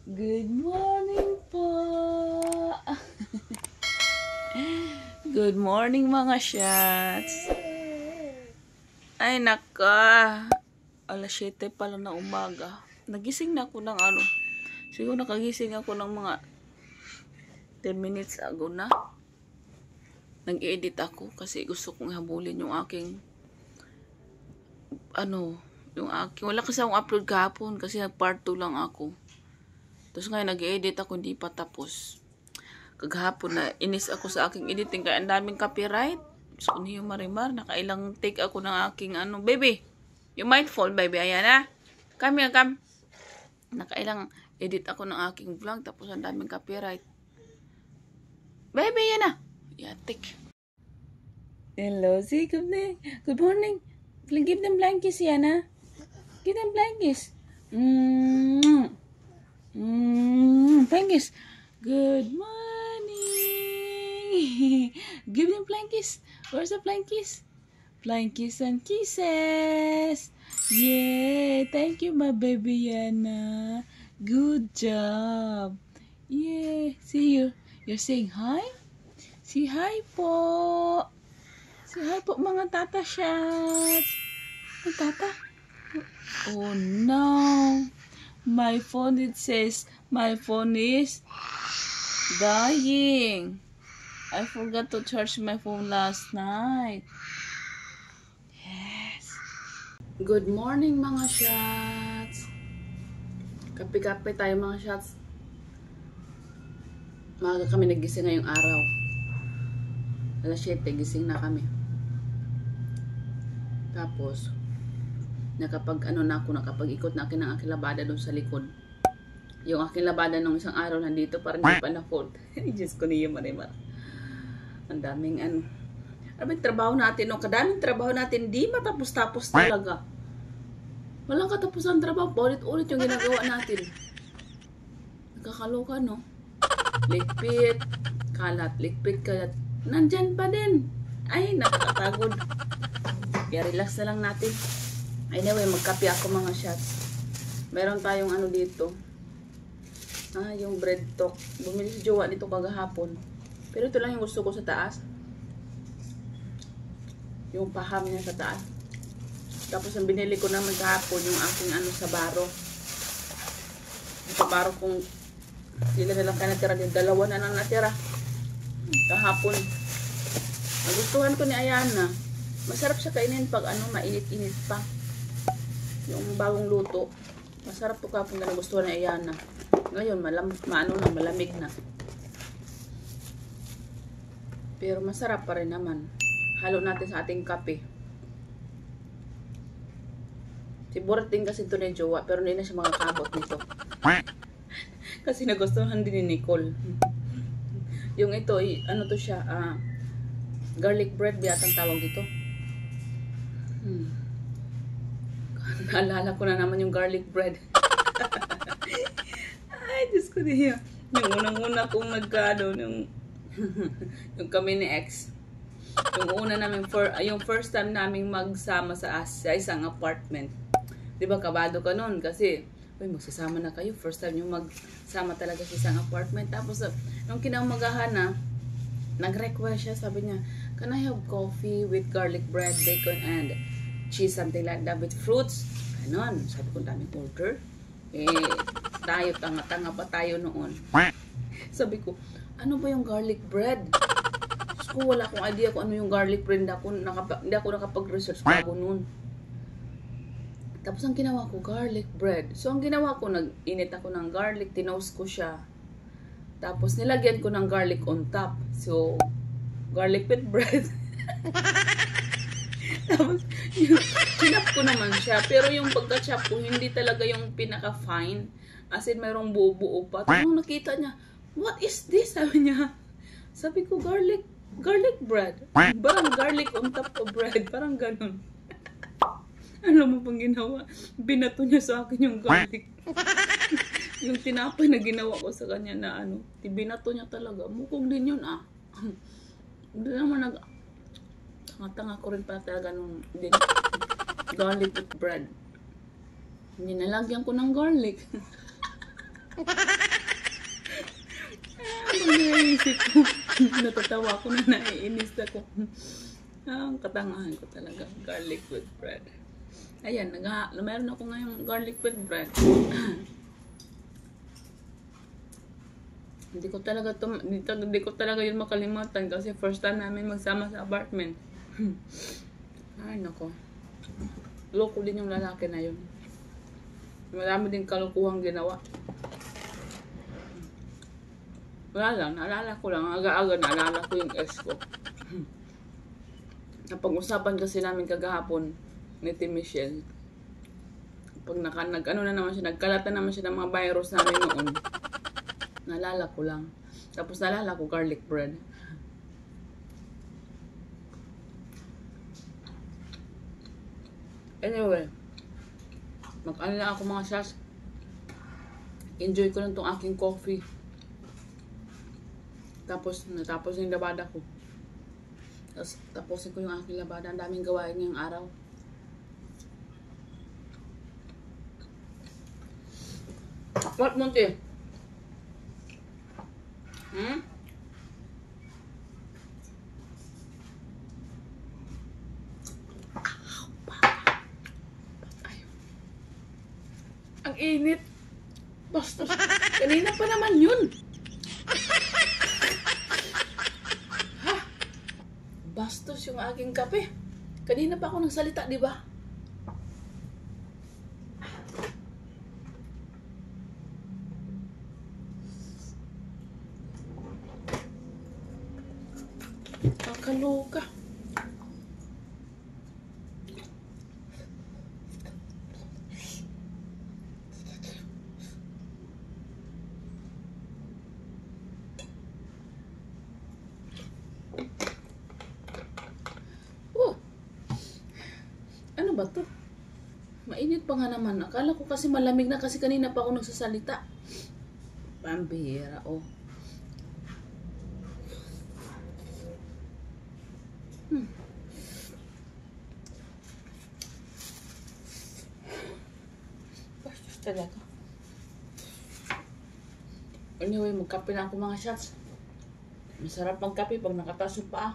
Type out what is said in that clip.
Good morning po. Good morning mga shots. Ay naka. Alas 7 pa lang na umaga. Nagising na ako ng ano. Siguro nakagising ako ng mga 10 minutes ago na. Nag-edit ako kasi gusto kong habulin yung aking wala kasi akong upload kahapon kasi part 2 lang ako. Tapos ngayon nag-edit ako, hindi pa tapos. Kaghapon na inis ako sa aking editing kaya ang daming copyright. So niyo marimar, nakailang take ako ng aking baby. You might fall, baby. Ayan na. Come here, come. Nakailang edit ako ng aking vlog tapos ang daming copyright. Baby, yan na. Yatik. Hello, see, good morning. Good morning. Give them blankies, Yana. Give them blankies. Blankies. Good morning. Give them blankies. Where's the blankies? Blankies and kisses. Yay. Thank you, my baby Yana. Good job. Yay. See you. You're saying hi? Say hi po. Say hi po mga tata shots. Ang tata. Oh no. My phone, it says my phone is dying. I forgot to charge my phone last night. Yes. Good morning mga shots. Kape-kape tayo mga shots. Maaga kami nagising ngayong araw. Alas 7 gising na kami. Tapos nakapag-ikot na akin ng aking labada doon sa likod. Yung aking labada nung isang araw nandito parang hindi pa na-fold. Diyos ko niyo marimar. Ang daming Abang trabaho natin, kadaming trabaho natin, di matapos-tapos talaga. Walang katapusan trabaho, ulit-ulit yung ginagawa natin. Nakakaloka, no? Likpit, kalat, nandyan pa din. Ay, nakakatagod. Kaya relax na lang natin. Anyway, magkape ako mga shots. Meron tayong dito. Yung bread talk. Bumili si Jowa nito kagahapon. Pero ito lang yung gusto ko sa taas. Yung paham niya sa taas. Tapos ang binili ko naman kahapon, yung aking sa baro. Sa baro kung sila na lang ka natira din. Dalawa na lang natira. Kahapon. Nagustuhan ko ni Ayana. Masarap siya kainin pag mainit-init pa. Yung bagong luto. Masarap to kapag nagustuhan ni Ayana. Ngayon, malamig na. Pero masarap pa rin naman. Halo natin sa ating kape. Siburat din kasi ito ni Jowa, pero hindi na siya makakabot nito. Kasi nagustuhan din ni Nicole. Yung ito, to siya, garlic bread, biyatang tawag dito. Naalala ko na naman yung garlic bread. Ay, Diyos ko niya. Yung unang-una kong yung kami ni ex. Yung first time naming magsama sa isang apartment. Diba, kabado ka nun? Kasi, magsasama na kayo. First time yung magsama talaga sa isang apartment. Tapos, nung kinaumagahan na, nag-request siya, sabi niya, can I have coffee with garlic bread, bacon, and cheese, something like that, with fruits? Ganon. Sabi ko, daming order. Tayo, tanga-tanga pa tayo noon. Sabi ko, ano ba yung garlic bread? Ko wala akong idea kung ano yung garlic bread. Hindi ako nakapag-research bago noon. Tapos ang ginawa ko, garlic bread. So ang ginawa ko, nag-init ako ng garlic, tinoast ko siya. Tapos nilagyan ko ng garlic on top. So, garlic with bread. Tapos, chinap ko naman siya. Pero yung pagka-chop ko, hindi talaga yung pinaka-fine. As in, mayroong buo-buo pa. Tapos nung nakita niya, what is this? Sabi niya. Sabi ko, garlic bread. Parang garlic on top of bread. Parang ganun. Alam mo pang ginawa? Binato niya sa akin yung garlic. Yung tinapay na ginawa ko sa kanya na binato niya talaga. Mukog din yun Hindi naman tanga-tanga ko rin pala talaga nung garlic with bread. Hindi nalagyan ko ng garlic. Ang naisip ko. Natatawa ko na naiinis ako. Ang katangahan ko talaga. Garlic with bread. Ayan, meron ako ngayong garlic with bread. Hindi ko talaga yun makalimutan kasi first time namin magsama sa apartment. Ay, nako. Loko din yung lalaki na yun. Marami din kalukuhang ginawa. Wala lang, naalala ko lang. Aga-aga naalala ko yung ex ko. Napag-usapan kasi namin kagahapon ni Tim Michelle. Pag nagkalat na naman siya ng mga virus namin noon. Naalala ko lang. Tapos naalala ko garlic bread. Anyway, mag-ano lang ako mga shots. Enjoy ko lang tong aking coffee. Tapos, natapos yung labada ko. Tapos, tapusin ko yung aking labada. Ang daming gawain ngayong araw. What, Monty? Ang init. Basta, kanina pa naman yun. Ha? Bastos yung aking kape. Kanina pa ako nagsalita, di ba? Kakaloka. Ano ba to? Mainit pa nga naman. Akala ko kasi malamig na kasi kanina pa ako nagsasalita. Pambihira, oh. Bastos talaga. Anyway, magkape na ako mga shots. Masarap magkape pag nakataas yung paa.